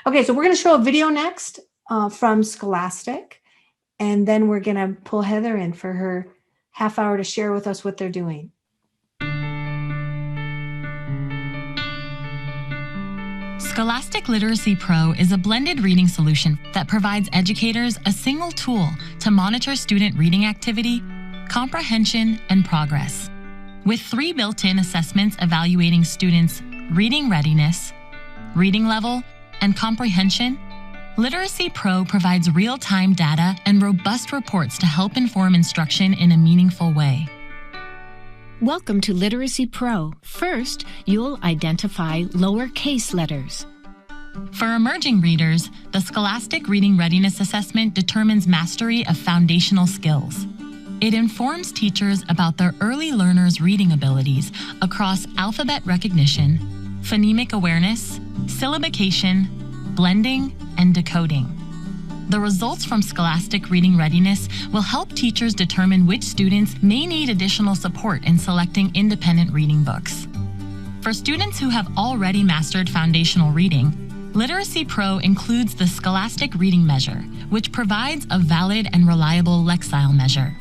Okay, so we're going to show a video next from Scholastic, and then we're going to pull Heather in for her half hour to share with us what they're doing. Scholastic Literacy Pro is a blended reading solution that provides educators a single tool to monitor student reading activity, comprehension, and progress. With 3 built-in assessments evaluating students' reading readiness, reading level, and comprehension, Literacy Pro provides real-time data and robust reports to help inform instruction in a meaningful way. Welcome to Literacy Pro. First, you'll identify lowercase letters. For emerging readers, the Scholastic Reading Readiness Assessment determines mastery of foundational skills. It informs teachers about their early learners' reading abilities across alphabet recognition, phonemic awareness, syllabication, blending, and decoding. The results from Scholastic Reading Readiness will help teachers determine which students may need additional support in selecting independent reading books. For students who have already mastered foundational reading, Literacy Pro includes the Scholastic Reading Measure, which provides a valid and reliable lexile measure.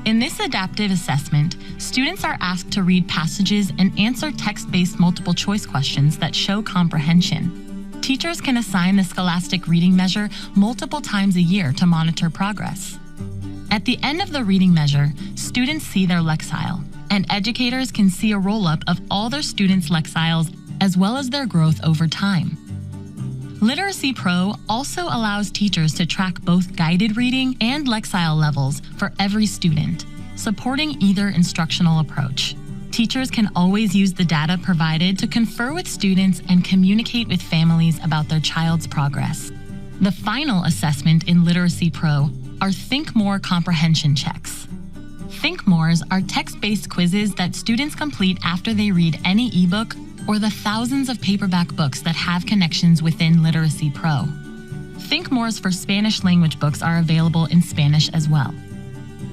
In this adaptive assessment, students are asked to read passages and answer text-based multiple choice questions that show comprehension. Teachers can assign the Scholastic Reading Measure multiple times a year to monitor progress. At the end of the reading measure, students see their lexile, and educators can see a roll-up of all their students' lexiles as well as their growth over time. Literacy Pro also allows teachers to track both guided reading and lexile levels for every student, supporting either instructional approach. Teachers can always use the data provided to confer with students and communicate with families about their child's progress. The final assessment in Literacy Pro are Think More comprehension checks. Think Mores are text-based quizzes that students complete after they read any ebook or the thousands of paperback books that have connections within Literacy Pro. Think Mores for Spanish language books are available in Spanish as well.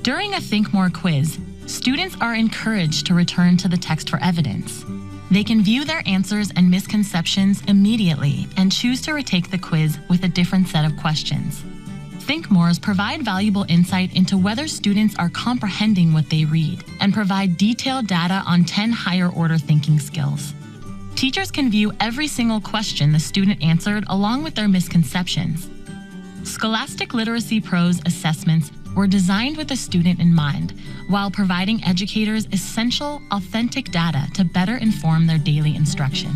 During a Think More quiz, students are encouraged to return to the text for evidence. They can view their answers and misconceptions immediately and choose to retake the quiz with a different set of questions. Think Mores provide valuable insight into whether students are comprehending what they read and provide detailed data on 10 higher order thinking skills. Teachers can view every single question the student answered along with their misconceptions. Scholastic Literacy Pro's assessments were designed with the student in mind, while providing educators essential, authentic data to better inform their daily instruction.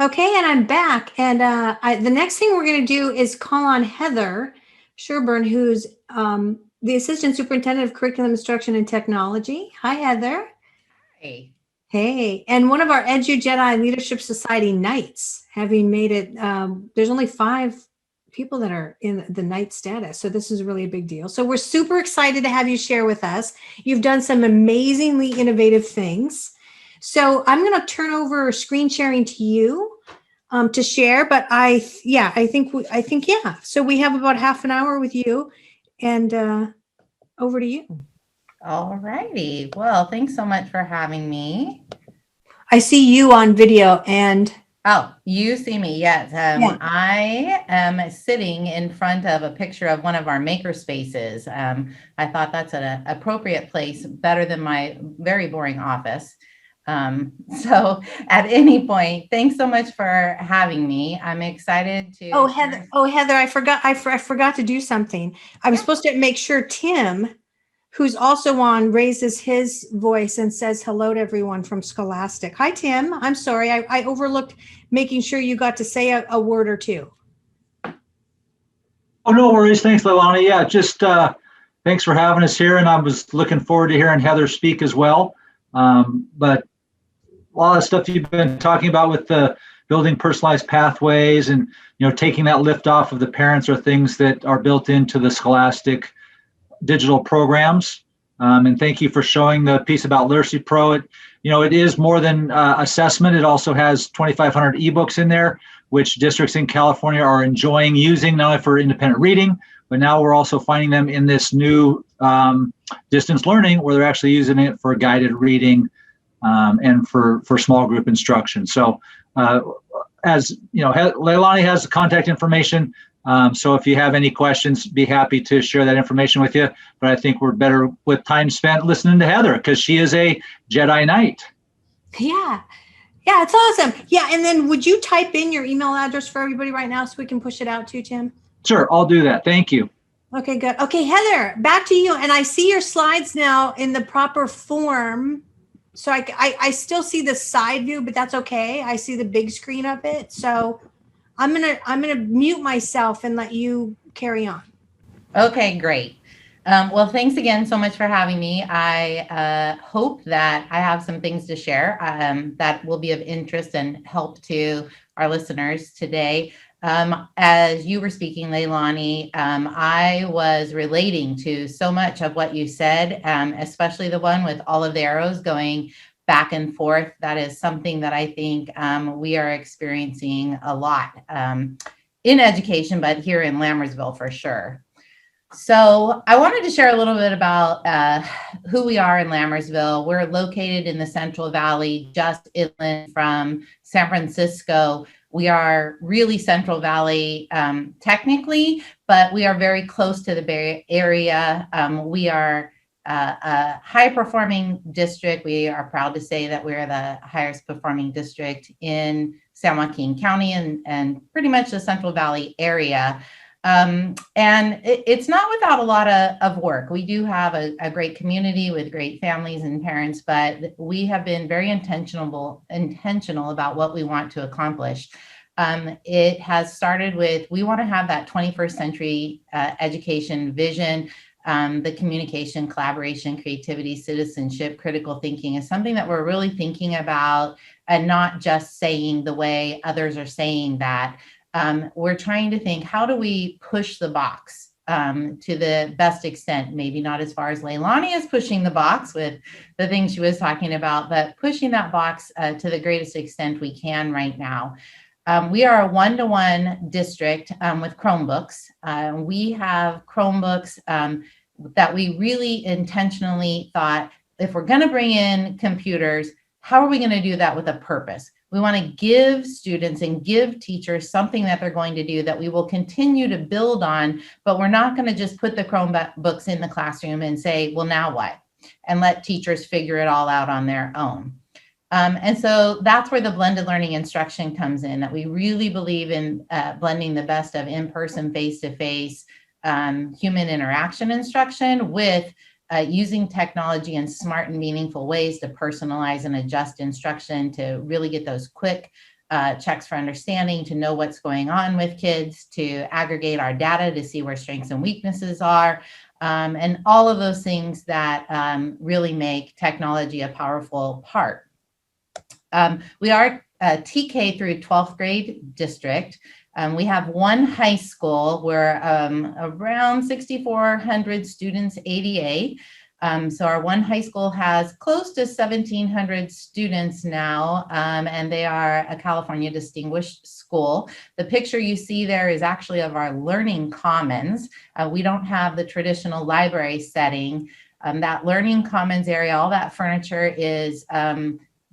Okay, and I'm back. And the next thing we're going to do is call on Heather Sherburn, who's the Assistant Superintendent of Curriculum Instruction and Technology. Hi, Heather. Hey. Hey, and one of our Edu Jedi Leadership Society Knights, having made it, there's only 5 people that are in the Knight status. So this is really a big deal. So we're super excited to have you share with us. You've done some amazingly innovative things. So I'm going to turn over screen sharing to you to share, but I think. So we have about half an hour with you, and over to you. All righty. Well, thanks so much for having me. I see you on video and. Oh, you see me. Yes. Yeah. I am sitting in front of a picture of one of our maker spaces. I thought that's an appropriate place, better than my very boring office. So at any point, thanks so much for having me. I'm excited to. Oh, Heather, I forgot to do something. I'm supposed to make sure Tim, who's also on, raises his voice and says hello to everyone from Scholastic. Hi, Tim. I'm sorry. I overlooked making sure you got to say a word or two. Oh, no worries. Thanks, Leilani. Yeah, just thanks for having us here. And I was looking forward to hearing Heather speak as well. But a lot of stuff you've been talking about with the building personalized pathways and, taking that lift off of the parents are things that are built into the Scholastic digital programs. And thank you for showing the piece about Literacy Pro. It is more than assessment. It also has 2,500 ebooks in there, which districts in California are enjoying using, not only for independent reading, but now we're also finding them in this new distance learning where they're actually using it for guided reading and for small group instruction. So as you know, Leilani has the contact information. So if you have any questions, be happy to share that information with you. But I think we're better with time spent listening to Heather because she is a Jedi Knight. Yeah. Yeah, it's awesome. Yeah. And then would you type in your email address for everybody right now so we can push it out to Tim? Sure, I'll do that. Thank you. Okay, good. Okay, Heather, back to you. And I see your slides now in the proper form. So I still see the side view, but that's okay. I see the big screen of it. So I'm gonna mute myself and let you carry on. Okay, great. Well, thanks again so much for having me. I hope that I have some things to share that will be of interest and help to our listeners today. As you were speaking, Leilani, I was relating to so much of what you said, especially the one with all of the arrows going back and forth. That is something that I think we are experiencing a lot in education, but here in Lammersville for sure. So I wanted to share a little bit about who we are in Lammersville. We're located in the Central Valley, just inland from San Francisco. We are really Central Valley technically, but we are very close to the Bay Area. We are a high performing district. We are proud to say that we're the highest performing district in San Joaquin County and pretty much the Central Valley area. And it's not without a lot of work. We do have a great community with great families and parents, but we have been very intentional about what we want to accomplish. It has started with, we want to have that 21st century education vision. The communication, collaboration, creativity, citizenship, critical thinking is something that we're really thinking about and not just saying the way others are saying that. We're trying to think, how do we push the box to the best extent? Maybe not as far as Leilani is pushing the box with the things she was talking about, but pushing that box to the greatest extent we can right now. We are a one-to-one district with Chromebooks. We have Chromebooks that we really intentionally thought, if we're going to bring in computers, how are we going to do that with a purpose? We want to give students and give teachers something that they're going to do that we will continue to build on, but we're not going to just put the Chromebooks in the classroom and say, well, now what? And let teachers figure it all out on their own. And so that's where the blended learning instruction comes in, that we really believe in blending the best of in-person, face-to-face human interaction instruction with using technology in smart and meaningful ways to personalize and adjust instruction, to really get those quick checks for understanding, to know what's going on with kids, to aggregate our data to see where strengths and weaknesses are, and all of those things that really make technology a powerful part. We are a TK through 12th grade district. We have one high school. We're around 6,400 students ADA. So our one high school has close to 1,700 students now, and they are a California Distinguished School. The picture you see there is actually of our Learning Commons. We don't have the traditional library setting. That Learning Commons area, all that furniture is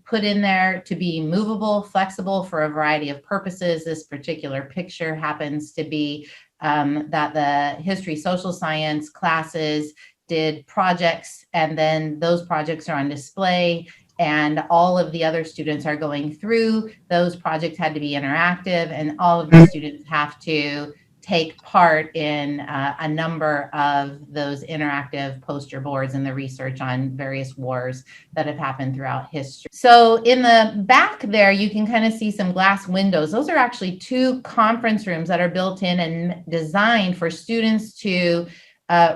put in there to be movable, flexible for a variety of purposes. This particular picture happens to be that the history, social science classes did projects, and then those projects are on display, and all of the other students are going through. Those projects had to be interactive, and all of the students have to take part in a number of those interactive poster boards and the research on various wars that have happened throughout history. So in the back there, you can kind of see some glass windows. Those are actually two conference rooms that are built in and designed for students to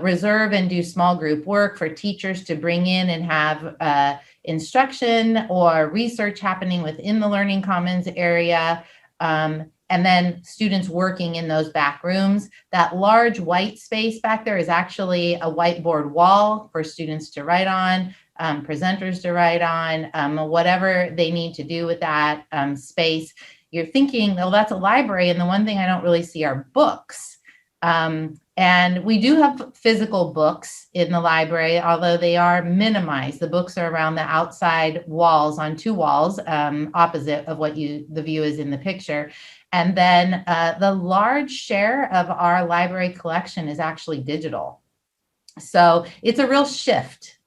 reserve and do small group work, for teachers to bring in and have instruction or research happening within the Learning Commons area. And then students working in those back rooms. That large white space back there is actually a whiteboard wall for students to write on, presenters to write on, whatever they need to do with that space. You're thinking, oh, that's a library. And the one thing I don't really see are books. And we do have physical books in the library, although they are minimized. The books are around the outside walls, on 2 walls, opposite of what the view is in the picture. And then the large share of our library collection is actually digital. So it's a real shift.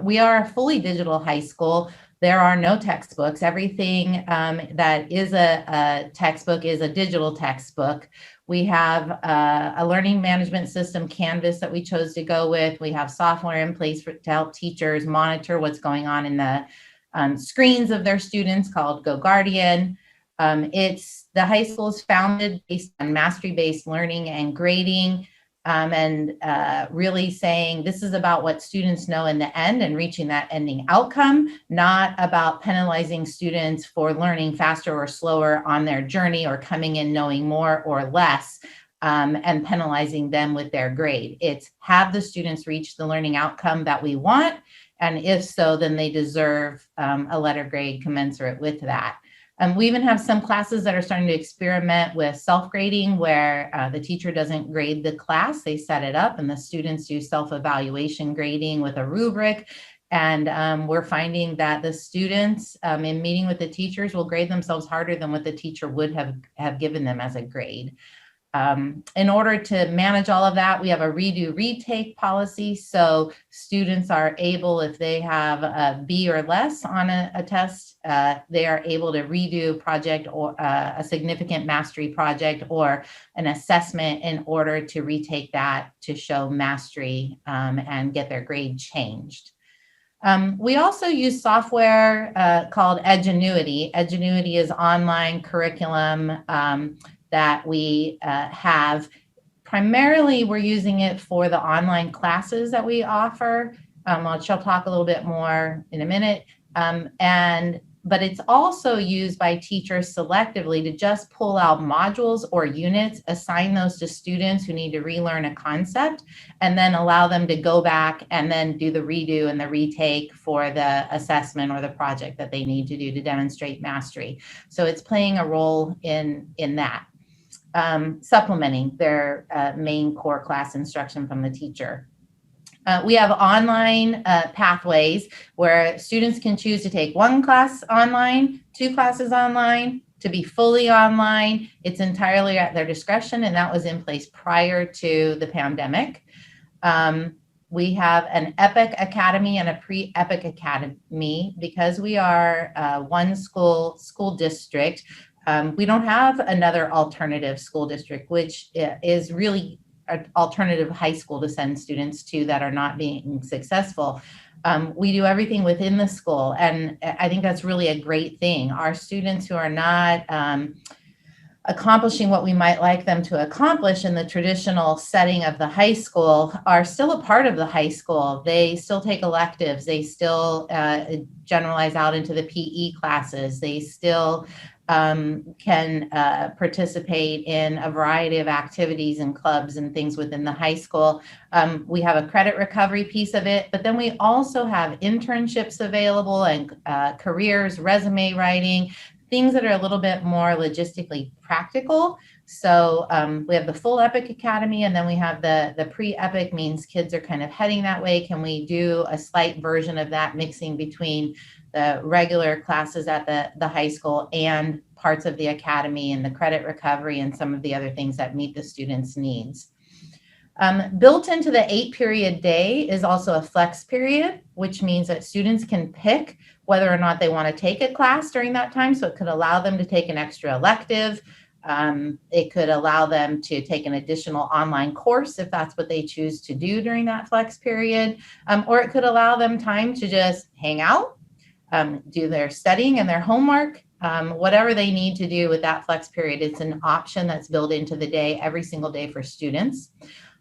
We are a fully digital high school. There are no textbooks. Everything that is a textbook is a digital textbook. We have a learning management system, Canvas, that we chose to go with. We have software in place to help teachers monitor what's going on in the screens of their students, called Go Guardian. The high school is founded based on mastery-based learning and grading. Really saying this is about what students know in the end and reaching that ending outcome, not about penalizing students for learning faster or slower on their journey or coming in knowing more or less, and penalizing them with their grade. It's have the students reach the learning outcome that we want, and if so, then they deserve a letter grade commensurate with that. We even have some classes that are starting to experiment with self-grading, where the teacher doesn't grade the class, they set it up, and the students do self-evaluation grading with a rubric. And we're finding that the students, in meeting with the teachers, will grade themselves harder than what the teacher would have given them as a grade. In order to manage all of that, we have a redo retake policy. So students are able, if they have a B or less on a test, they are able to redo project or a significant mastery project or an assessment in order to retake that to show mastery and get their grade changed. We also use software called Edgenuity. Edgenuity is online curriculum that we have. Primarily, we're using it for the online classes that we offer. I'll talk a little bit more in a minute. But it's also used by teachers selectively to just pull out modules or units, assign those to students who need to relearn a concept, and then allow them to go back and then do the redo and the retake for the assessment or the project that they need to do to demonstrate mastery. So it's playing a role in that. Supplementing their main core class instruction from the teacher. We have online pathways where students can choose to take 1 class online, 2 classes online, to be fully online. It's entirely at their discretion, and that was in place prior to the pandemic. We have an EPIC Academy and a pre-EPIC Academy. Because we are one school district, we don't have another alternative school district, which is really an alternative high school to send students to that are not being successful. We do everything within the school, and I think that's really a great thing. Our students who are not accomplishing what we might like them to accomplish in the traditional setting of the high school are still a part of the high school. They still take electives. They still generalize out into the PE classes. They still can participate in a variety of activities and clubs and things within the high school. We have a credit recovery piece of it, but then we also have internships available and careers, resume writing, things that are a little bit more logistically practical. So we have the full EPIC Academy, and then we have the pre-EPIC, means kids are kind of heading that way. Can we do a slight version of that, mixing between the regular classes at the high school and parts of the academy and the credit recovery and some of the other things that meet the students' needs. Built into the 8-period day is also a flex period, which means that students can pick whether or not they want to take a class during that time. So it could allow them to take an extra elective. It could allow them to take an additional online course if that's what they choose to do during that flex period. Or it could allow them time to just hang out, do their studying and their homework, whatever they need to do with that flex period. It's an option that's built into the day every single day for students.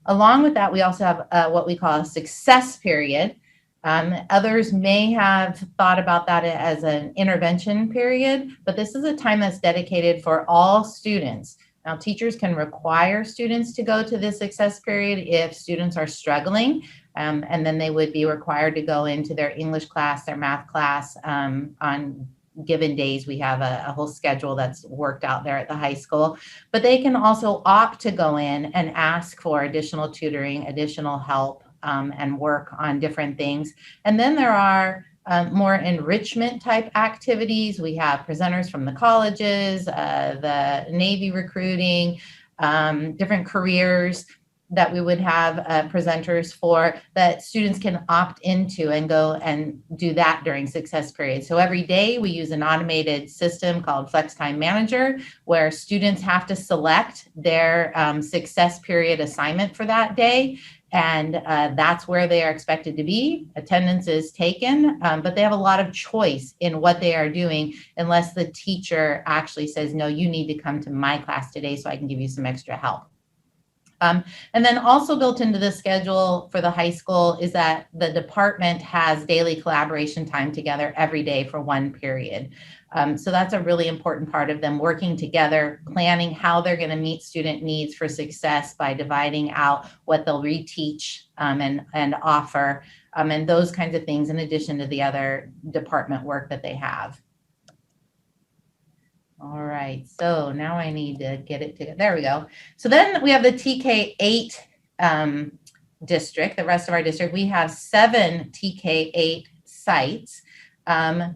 Along with that, we also have what we call a success period. Others may have thought about that as an intervention period, but this is a time that's dedicated for all students. Now, teachers can require students to go to this success period if students are struggling, and then they would be required to go into their English class, their math class on given days. We have a whole schedule that's worked out there at the high school, but they can also opt to go in and ask for additional tutoring, additional help, and work on different things. And then there are more enrichment type activities. We have presenters from the colleges, the Navy recruiting, different careers that we would have presenters for, that students can opt into and go and do that during success periods. So every day we use an automated system called Flex Time Manager, where students have to select their success period assignment for that day. And that's where they are expected to be. Attendance is taken, but they have a lot of choice in what they are doing, unless the teacher actually says, no, you need to come to my class today so I can give you some extra help. And then also built into the schedule for the high school is that the department has daily collaboration time together every day for one period. So that's a really important part of them working together, planning how they're going to meet student needs for success by dividing out what they'll reteach and offer, and those kinds of things, in addition to the other department work that they have. All right, so now I need to get it together. There we go. So then we have the TK8 district, the rest of our district. We have 7 TK8 sites.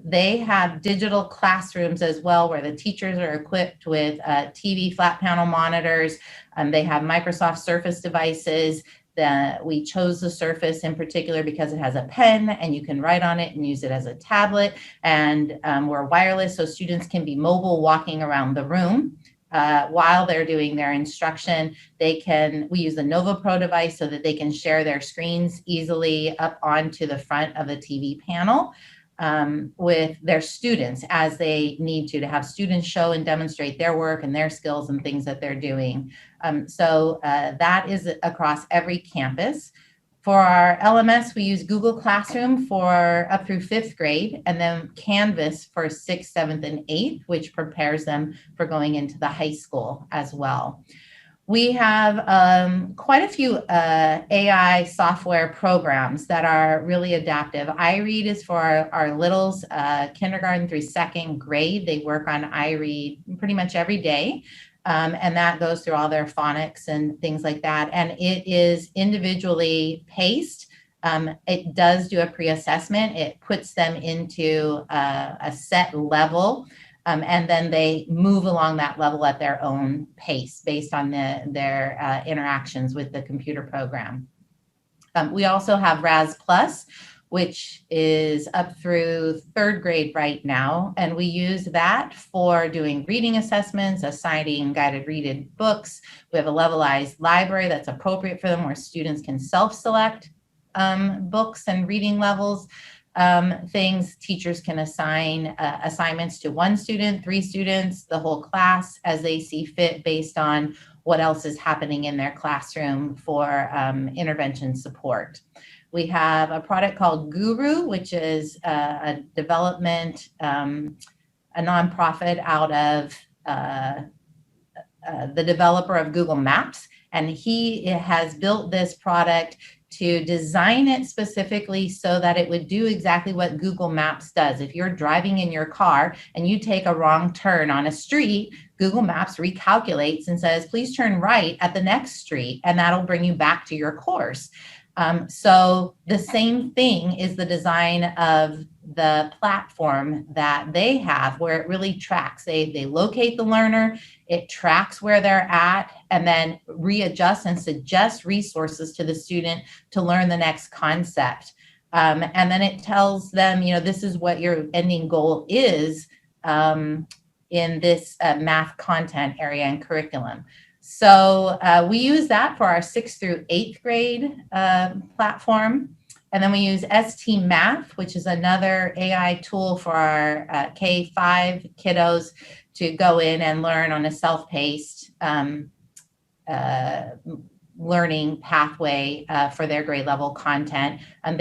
They have digital classrooms as well, where the teachers are equipped with TV flat panel monitors. They have Microsoft Surface devices. We chose the Surface in particular because it has a pen and you can write on it and use it as a tablet, and we're wireless, so students can be mobile walking around the room while they're doing their instruction. We use the Nova Pro device so that they can share their screens easily up onto the front of the TV panel with their students as they need to have students show and demonstrate their work and their skills and things that they're doing. So that is across every campus. For our LMS, we use Google Classroom for up through 5th grade, and then Canvas for 6th, 7th, and 8th, which prepares them for going into the high school as well. We have quite a few AI software programs that are really adaptive. iRead is for our littles, kindergarten through 2nd grade. They work on iRead pretty much every day. And that goes through all their phonics and things like that. And it is individually paced. It does do a pre-assessment. It puts them into a set level. And then they move along that level at their own pace based on their interactions with the computer program. We also have RAS Plus, which is up through 3rd grade right now. And we use that for doing reading assessments, assigning guided reading books. We have a levelized library that's appropriate for them, where students can self-select books and reading levels. Things teachers can assign assignments to 1 student, 3 students, the whole class as they see fit based on what else is happening in their classroom for intervention support. We have a product called Guru, which is a development, a nonprofit out of the developer of Google Maps. And he has built this product to design it specifically so that it would do exactly what Google Maps does. If you're driving in your car and you take a wrong turn on a street, Google Maps recalculates and says, please turn right at the next street, and that'll bring you back to your course. So the same thing is the design of the platform that they have, where it really tracks. They locate the learner, it tracks where they're at, and then readjusts and suggests resources to the student to learn the next concept. And then it tells them, this is what your ending goal is in this math content area and curriculum. So we use that for our 6th through 8th grade platform. And then we use ST Math, which is another AI tool for our K-5 kiddos to go in and learn on a self-paced learning pathway for their grade level content. And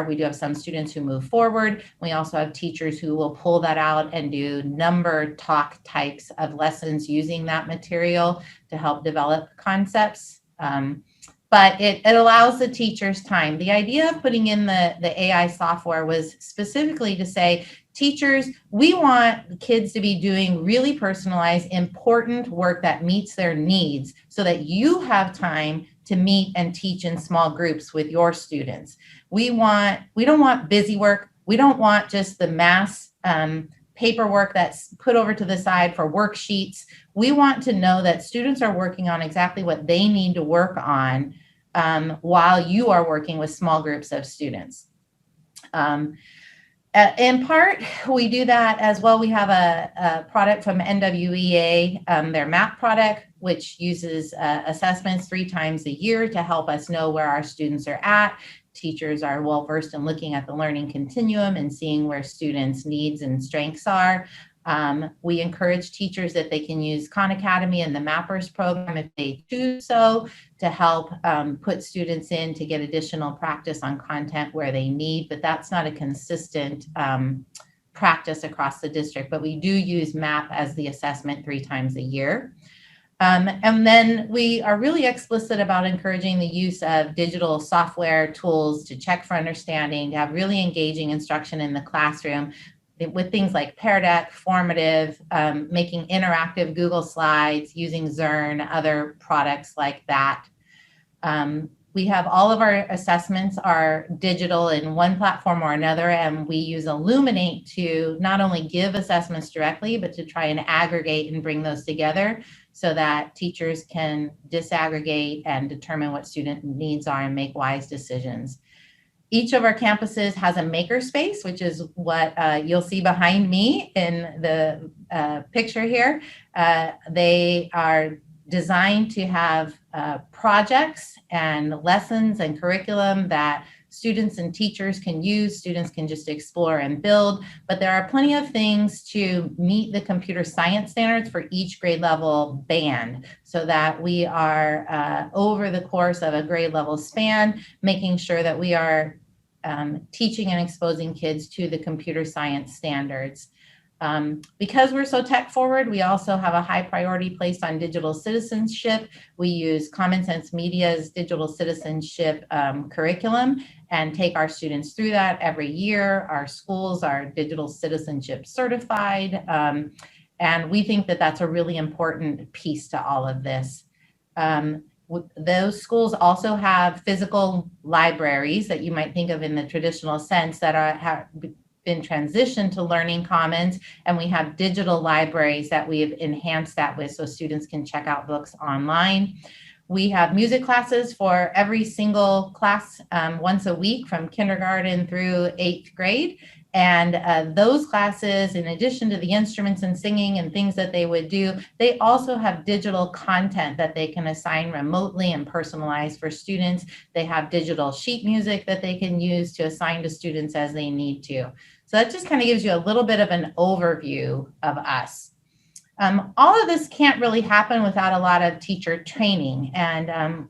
we do have some students who move forward. We also have teachers who will pull that out and do number talk types of lessons using that material to help develop concepts. but it allows the teachers time. The idea of putting in the AI software was specifically to say, teachers, we want kids to be doing really personalized, important work that meets their needs so that you have time to meet and teach in small groups with your students. We don't want busy work. We don't want just the mass paperwork that's put over to the side for worksheets. We want to know that students are working on exactly what they need to work on while you are working with small groups of students. In part, we do that as well. We have a product from NWEA, their MAP product, which uses assessments 3 times a year to help us know where our students are at. Teachers are well versed in looking at the learning continuum and seeing where students' needs and strengths are. We encourage teachers that they can use Khan Academy and the MAPPERS program if they choose so, to help put students in to get additional practice on content where they need, but that's not a consistent practice across the district. But we do use MAP as the assessment 3 times a year. And then we are really explicit about encouraging the use of digital software tools to check for understanding, to have really engaging instruction in the classroom with things like Pear Deck, Formative, making interactive Google Slides, using Zern, other products like that. We have all of our assessments are digital in one platform or another, and we use Illuminate to not only give assessments directly, but to try and aggregate and bring those together so that teachers can disaggregate and determine what student needs are and make wise decisions. Each of our campuses has a makerspace, which is what you'll see behind me in the picture here. They are designed to have projects and lessons and curriculum that students and teachers can use. Students can just explore and build, but there are plenty of things to meet the computer science standards for each grade level band, so that we are over the course of a grade level span, making sure that we are teaching and exposing kids to the computer science standards. Because we're so tech forward, we also have a high priority placed on digital citizenship. We use Common Sense Media's digital citizenship curriculum and take our students through that every year. Our schools are digital citizenship certified. And we think that that's a really important piece to all of this. Those schools also have physical libraries that you might think of in the traditional sense that have been transitioned to Learning Commons, and we have digital libraries that we have enhanced that with so students can check out books online. We have music classes for every single class once a week from kindergarten through 8th grade. And those classes, in addition to the instruments and singing and things that they would do, they also have digital content that they can assign remotely and personalize for students. They have digital sheet music that they can use to assign to students as they need to. So that just kind of gives you a little bit of an overview of us. All of this can't really happen without a lot of teacher training. And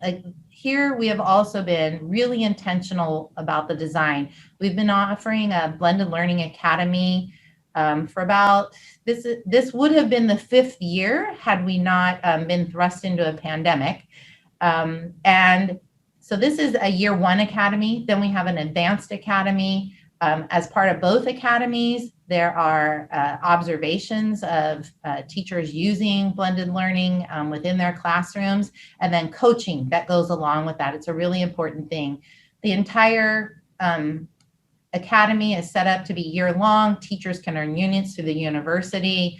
here we have also been really intentional about the design. We've been offering a blended learning academy for about, this would have been the 5th year had we not been thrust into a pandemic. And so this is a year 1 academy. Then we have an advanced academy. As part of both academies, there are observations of teachers using blended learning within their classrooms, and then coaching that goes along with that. It's a really important thing. The entire academy is set up to be year-long. Teachers can earn units through the university.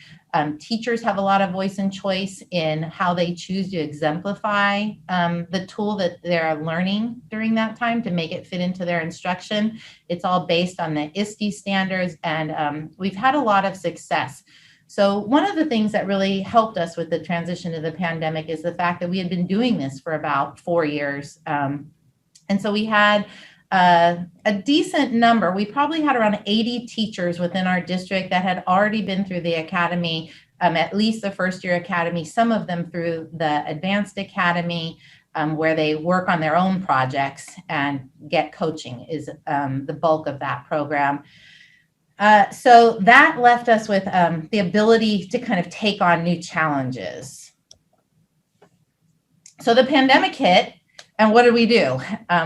Teachers have a lot of voice and choice in how they choose to exemplify the tool that they're learning during that time to make it fit into their instruction. It's all based on the ISTE standards, and we've had a lot of success. So one of the things that really helped us with the transition to the pandemic is the fact that we had been doing this for about 4 years. And so we had a decent number. We probably had around 80 teachers within our district that had already been through the academy, at least the first year academy, some of them through the advanced academy, where they work on their own projects and get coaching is the bulk of that program. So that left us with the ability to kind of take on new challenges. So the pandemic hit. And what did we do?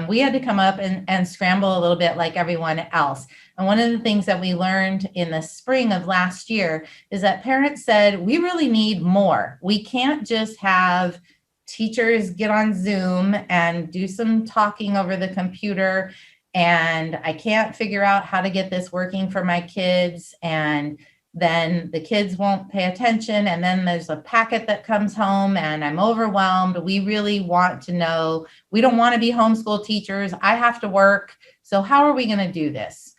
We had to come up and scramble a little bit like everyone else. And one of the things that we learned in the spring of last year is that parents said, we really need more. We can't just have teachers get on Zoom and do some talking over the computer, and I can't figure out how to get this working for my kids, and then the kids won't pay attention, and then there's a packet that comes home and I'm overwhelmed. We really want to know, we don't want to be homeschool teachers. I have to work. So how are we going to do this?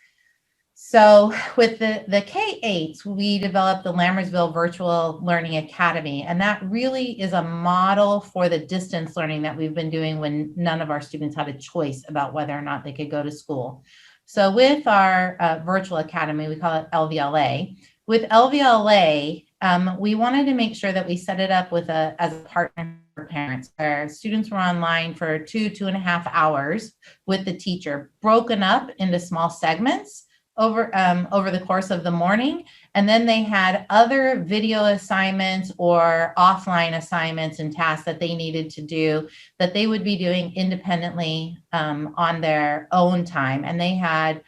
So with the K-8s, we developed the Lammersville Virtual Learning Academy, and that really is a model for the distance learning that we've been doing when none of our students had a choice about whether or not they could go to school. So with our virtual academy, we call it LVLA. With LVLA, we wanted to make sure that we set it up with as a partner for parents, where students were online for 2.5 hours with the teacher, broken up into small segments over the course of the morning. And then they had other video assignments or offline assignments and tasks that they needed to do that they would be doing independently on their own time. And they had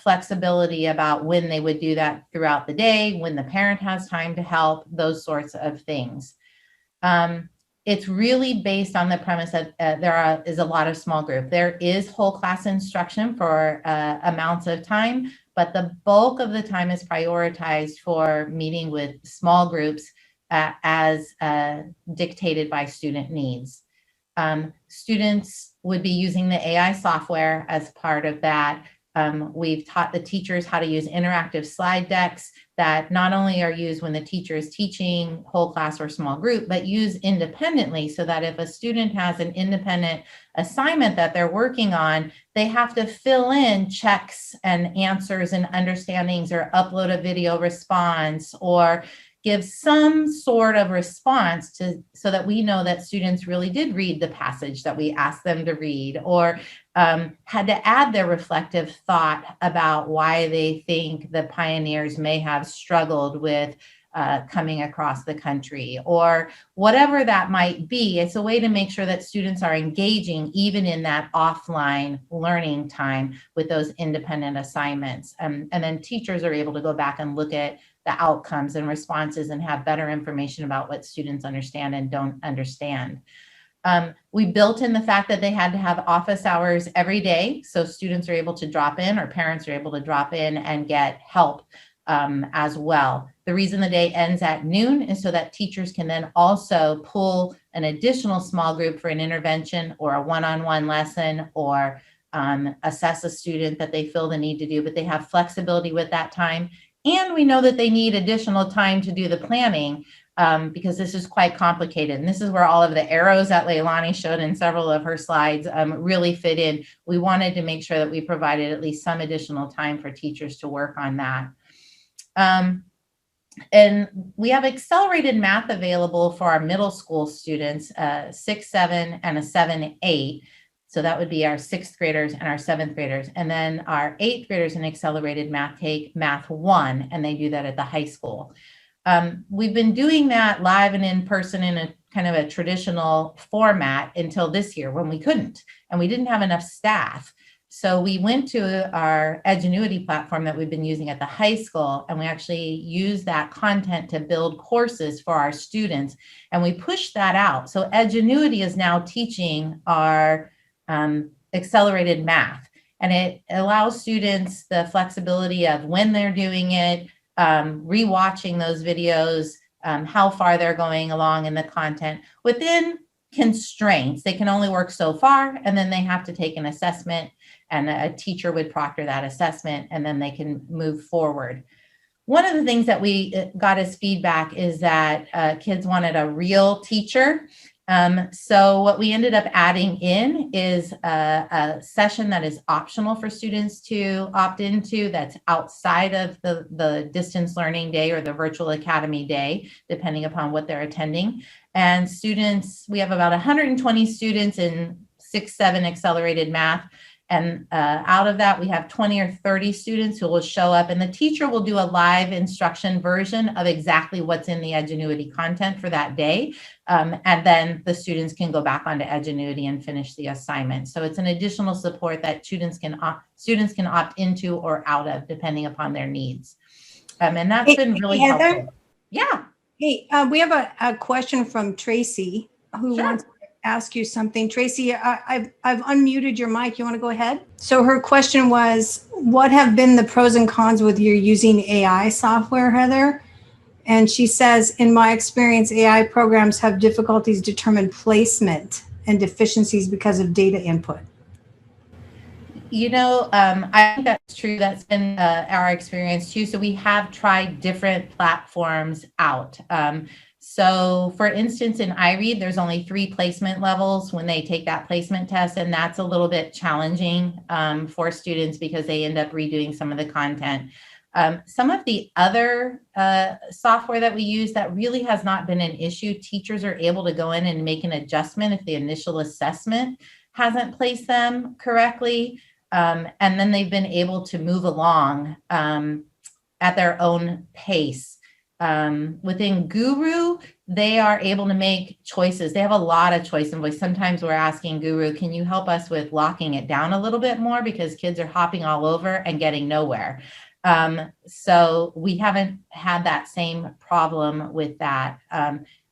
flexibility about when they would do that throughout the day, when the parent has time to help, those sorts of things. It's really based on the premise that there is a lot of small group. There is whole class instruction for amounts of time, but the bulk of the time is prioritized for meeting with small groups as dictated by student needs. Students would be using the AI software as part of that. We've taught the teachers how to use interactive slide decks that not only are used when the teacher is teaching whole class or small group, but used independently, so that if a student has an independent assignment that they're working on, they have to fill in checks and answers and understandings, or upload a video response, or give some sort of response so that we know that students really did read the passage that we asked them to read, or had to add their reflective thought about why they think the pioneers may have struggled with coming across the country, or whatever that might be. It's a way to make sure that students are engaging even in that offline learning time with those independent assignments. And then teachers are able to go back and look at the outcomes and responses and have better information about what students understand and don't understand. We built in the fact that they had to have office hours every day, so students are able to drop in, or parents are able to drop in and get help as well. The reason the day ends at noon is so that teachers can then also pull an additional small group for an intervention or a one-on-one lesson, or assess a student that they feel the need to do, but they have flexibility with that time. And we know that they need additional time to do the planning because this is quite complicated. And this is where all of the arrows that Leilani showed in several of her slides really fit in. We wanted to make sure that we provided at least some additional time for teachers to work on that. And we have accelerated math available for our middle school students, 6, 7, and a 7, 8. So that would be our 6th graders and our 7th graders. And then our 8th graders in accelerated math take Math 1, and they do that at the high school. We've been doing that live and in person in a kind of a traditional format until this year, when we couldn't, and we didn't have enough staff. So we went to our Edgenuity platform that we've been using at the high school, and we actually used that content to build courses for our students, and we pushed that out. So Edgenuity is now teaching our accelerated math, and it allows students the flexibility of when they're doing it, rewatching those videos, how far they're going along in the content within constraints. They can only work so far, and then they have to take an assessment, and a teacher would proctor that assessment, and then they can move forward. One of the things that we got as feedback is that kids wanted a real teacher. So what we ended up adding in is a session that is optional for students to opt into, that's outside of the distance learning day or the virtual academy day, depending upon what they're attending. And students, we have about 120 students in 6, 7 accelerated math, And out of that, we have 20 or 30 students who will show up, and the teacher will do a live instruction version of exactly what's in the Edgenuity content for that day. And then the students can go back onto Edgenuity and finish the assignment. So it's an additional support that students can opt into or out of, depending upon their needs. And that's been really helpful. Yeah. Hey, we have a question from Tracy who wants to ask you something. Tracy, I've unmuted your mic. You want to go ahead? So her question was, what have been the pros and cons with your using AI software, Heather? And she says, in my experience, AI programs have difficulties determine placement and deficiencies because of data input. I think that's true. That's been our experience too. So we have tried different platforms out. So for instance, in iRead, there's only 3 placement levels when they take that placement test. And that's a little bit challenging for students because they end up redoing some of the content. Some of the other software that we use that really has not been an issue, teachers are able to go in and make an adjustment if the initial assessment hasn't placed them correctly. And then they've been able to move along at their own pace. Within Guru, they are able to make choices. They have a lot of choice in voice. Sometimes we're asking Guru, can you help us with locking it down a little bit more because kids are hopping all over and getting nowhere. So we haven't had that same problem with that.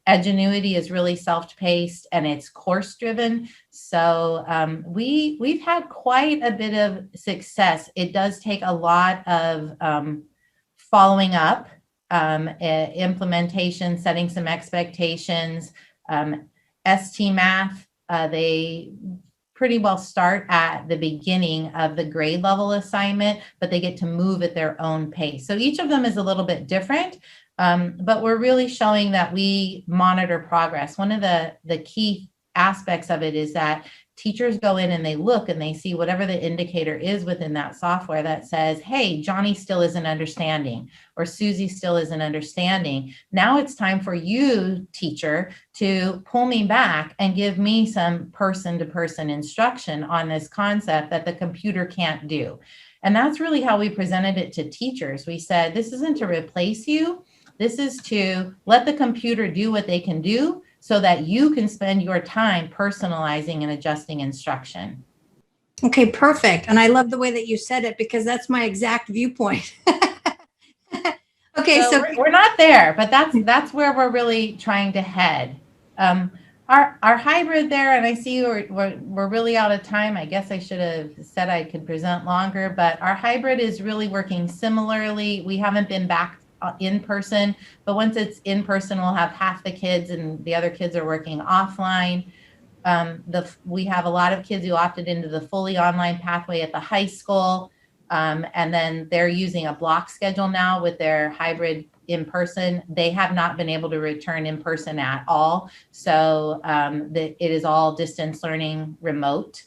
Edgenuity is really self-paced and it's course-driven. So we've had quite a bit of success. It does take a lot of following up, implementation, setting some expectations. ST Math, they pretty well start at the beginning of the grade level assignment, but they get to move at their own pace. So each of them is a little bit different. But we're really showing that we monitor progress. One of the key aspects of it is that teachers go in and they look and they see whatever the indicator is within that software that says, hey, Johnny still isn't understanding, or Susie still isn't understanding. Now it's time for you, teacher, to pull me back and give me some person-to-person instruction on this concept that the computer can't do. And that's really how we presented it to teachers. We said, this isn't to replace you. This is to let the computer do what they can do so that you can spend your time personalizing and adjusting instruction. Okay, perfect. And I love the way that you said it because that's my exact viewpoint. Okay, so we're not there, but that's where we're really trying to head. Our hybrid there, and I see we're really out of time. I guess I should have said I could present longer, but our hybrid is really working similarly. We haven't been back in person, but once it's in person, we'll have half the kids and the other kids are working offline. We have a lot of kids who opted into the fully online pathway at the high school, and then they're using a block schedule now with their hybrid in person. They have not been able to return in person at all. So it is all distance learning remote.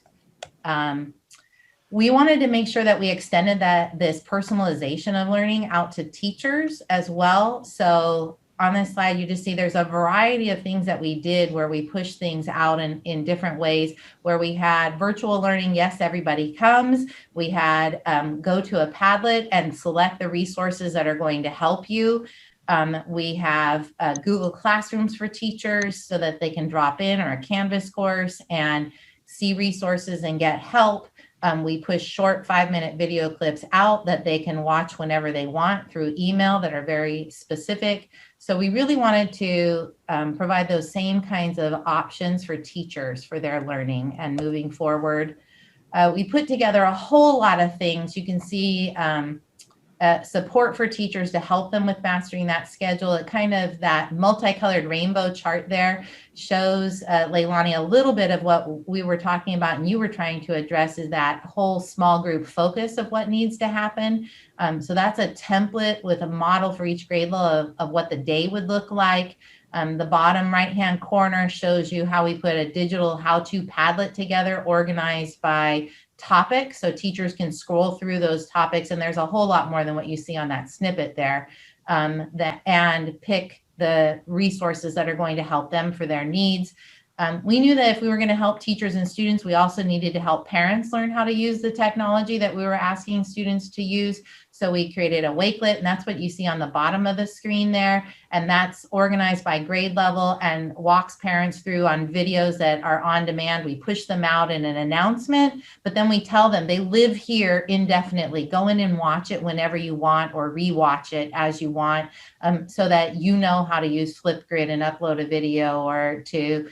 We wanted to make sure that we extended this personalization of learning out to teachers as well. So on this slide, you just see there's a variety of things that we did where we push things out in different ways, where we had virtual learning. Yes, everybody comes. We had go to a Padlet and select the resources that are going to help you. We have Google Classrooms for teachers so that they can drop in, or a Canvas course and see resources and get help. We push short 5-minute video clips out that they can watch whenever they want through email that are very specific. So we really wanted to provide those same kinds of options for teachers for their learning and moving forward. We put together a whole lot of things. You can see support for teachers to help them with mastering that schedule. It kind of, that multicolored rainbow chart there shows, Leilani, a little bit of what we were talking about and you were trying to address, is that whole small group focus of what needs to happen. So that's a template with a model for each grade level of what the day would look like. The bottom right-hand corner shows you how we put a digital how-to Padlet together, organized by topic, so teachers can scroll through those topics, and there's a whole lot more than what you see on that snippet there, and pick the resources that are going to help them for their needs. We knew that if we were going to help teachers and students, we also needed to help parents learn how to use the technology that we were asking students to use. So we created a Wakelet, and that's what you see on the bottom of the screen there. And that's organized by grade level and walks parents through on videos that are on demand. We push them out in an announcement, but then we tell them they live here indefinitely. Go in and watch it whenever you want, or rewatch it as you want, so that you know how to use Flipgrid and upload a video, or to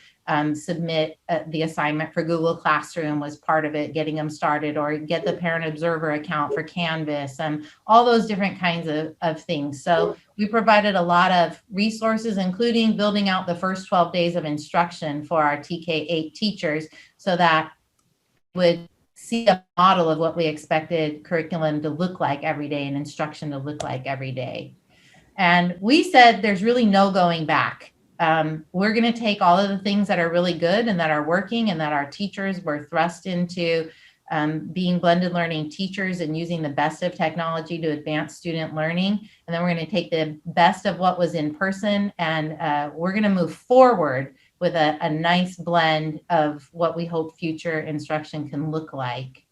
submit the assignment for Google Classroom was part of it, getting them started, or get the Parent Observer account for Canvas, and all those different kinds of things. So we provided a lot of resources, including building out the first 12 days of instruction for our TK-8 teachers, so that would see a model of what we expected curriculum to look like every day and instruction to look like every day. And we said there's really no going back. We're going to take all of the things that are really good and that are working, and that our teachers were thrust into being blended learning teachers and using the best of technology to advance student learning. And then we're going to take the best of what was in person, and we're going to move forward with a nice blend of what we hope future instruction can look like.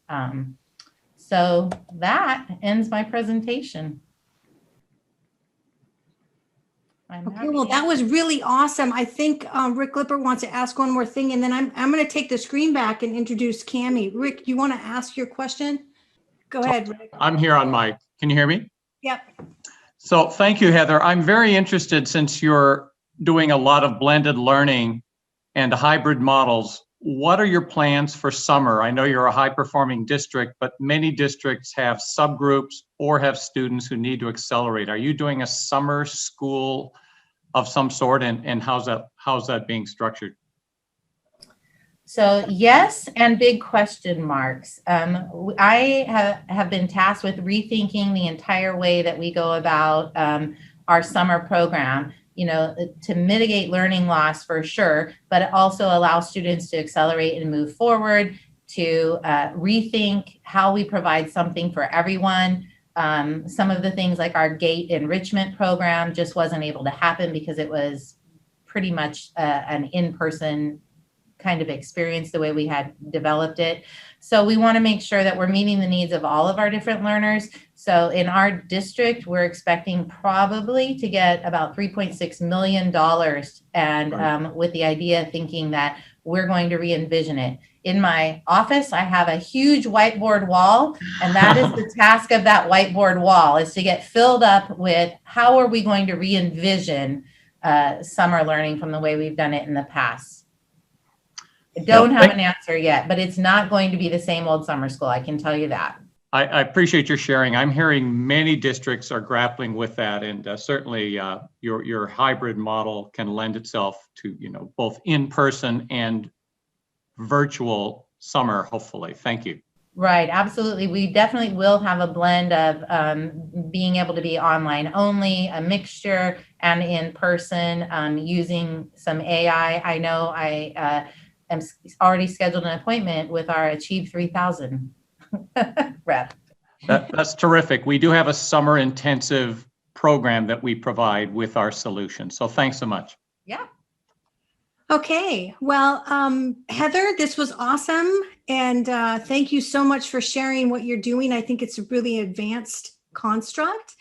So that ends my presentation. Okay, well, that was really awesome. I think Rick Lippert wants to ask one more thing, and then I'm going to take the screen back and introduce Cammie. Rick, you want to ask your question? Go ahead, Rick. I'm here on mic. Can you hear me? Yep. So thank you, Heather. I'm very interested, since you're doing a lot of blended learning and hybrid models. What are your plans for summer? I know you're a high-performing district, but many districts have subgroups or have students who need to accelerate. Are you doing a summer school of some sort, and how's that being structured? So yes, and big question marks. I have been tasked with rethinking the entire way that we go about our summer program, you know, to mitigate learning loss for sure, but it also allows students to accelerate and move forward, to rethink how we provide something for everyone. Some of the things like our GATE enrichment program just wasn't able to happen because it was pretty much an in-person kind of experience the way we had developed it. So we want to make sure that we're meeting the needs of all of our different learners. So in our district, we're expecting probably to get about $3.6 million, and with the idea thinking that we're going to re-envision it. In my office, I have a huge whiteboard wall, and that is the task of that whiteboard wall, is to get filled up with how are we going to re-envision summer learning from the way we've done it in the past. I don't have an answer yet, but it's not going to be the same old summer school. I can tell you that. I appreciate your sharing. I'm hearing many districts are grappling with that, and certainly your hybrid model can lend itself to, you know, both in-person and virtual summer, hopefully. Thank you. Right, absolutely. We definitely will have a blend of being able to be online only, a mixture, and in person, using some AI. I know I am already scheduled an appointment with our Achieve 3000 rep. That's terrific. We do have a summer intensive program that we provide with our solution. So thanks so much. Yeah. Okay. Well, Heather, this was awesome. And thank you so much for sharing what you're doing. I think it's a really advanced construct.